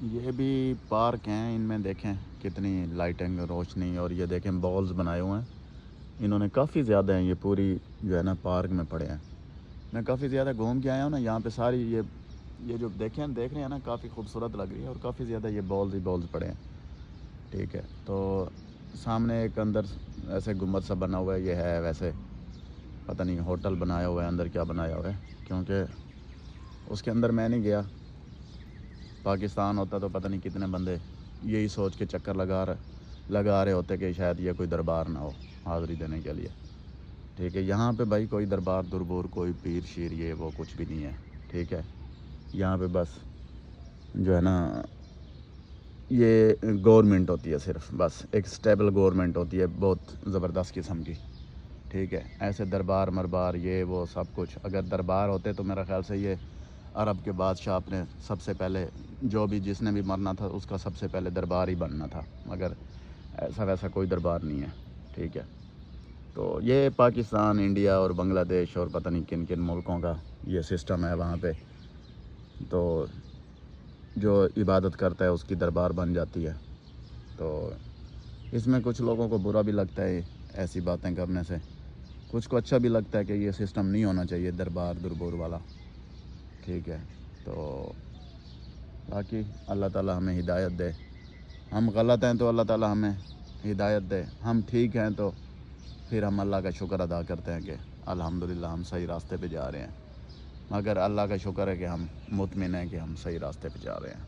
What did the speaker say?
یہ بھی پارک ہیں، ان میں دیکھیں کتنی لائٹنگ روشنی، اور یہ دیکھیں بالز بنائے ہوئے ہیں انہوں نے، کافی زیادہ ہیں یہ پوری جو ہے نا پارک میں پڑے ہیں۔ میں کافی زیادہ گھوم کے آیا ہوں نا یہاں پہ، ساری یہ جو دیکھ رہے ہیں نا کافی خوبصورت لگ رہی ہے، اور کافی زیادہ یہ بالز ہی بالز پڑے ہیں، ٹھیک ہے۔ تو سامنے ایک اندر ایسے گنبد سا بنا ہوا ہے، یہ ہے ویسے پتہ نہیں ہوٹل بنایا ہوا ہے، اندر کیا بنایا ہوا ہے، کیونکہ اس کے اندر میں نہیں گیا۔ پاکستان ہوتا تو پتہ نہیں کتنے بندے یہی سوچ کے چکر لگا رہے ہوتے کہ شاید یہ کوئی دربار نہ ہو حاضری دینے کے لیے، ٹھیک ہے۔ یہاں پہ بھائی کوئی دربار دربور، کوئی پیر شیر یہ وہ کچھ بھی نہیں ہے، ٹھیک ہے۔ یہاں پہ بس جو ہے نا یہ گورنمنٹ ہوتی ہے، صرف بس ایک سٹیبل گورنمنٹ ہوتی ہے بہت زبردست قسم کی، ٹھیک ہے۔ ایسے دربار مربار یہ وہ سب کچھ، اگر دربار ہوتے تو میرا خیال سے یہ عرب کے بادشاہ اپنے سب سے پہلے جو بھی جس نے بھی مرنا تھا اس کا سب سے پہلے دربار ہی بننا تھا، مگر ایسا ویسا کوئی دربار نہیں ہے، ٹھیک ہے۔ تو یہ پاکستان، انڈیا اور بنگلہ دیش اور پتہ نہیں کن کن ملکوں کا یہ سسٹم ہے، وہاں پہ تو جو عبادت کرتا ہے اس کی دربار بن جاتی ہے۔ تو اس میں کچھ لوگوں کو برا بھی لگتا ہے ایسی باتیں کرنے سے، کچھ کو اچھا بھی لگتا ہے کہ یہ سسٹم نہیں ہونا چاہیے دربار دربور والا، ٹھیک ہے۔ تو باقی اللہ تعالی ہمیں ہدایت دے، ہم غلط ہیں تو اللہ تعالی ہمیں ہدایت دے، ہم ٹھیک ہیں تو پھر ہم اللہ کا شکر ادا کرتے ہیں کہ الحمدللہ ہم صحیح راستے پہ جا رہے ہیں، مگر اللہ کا شکر ہے کہ ہم مطمئن ہیں کہ ہم صحیح راستے پہ جا رہے ہیں۔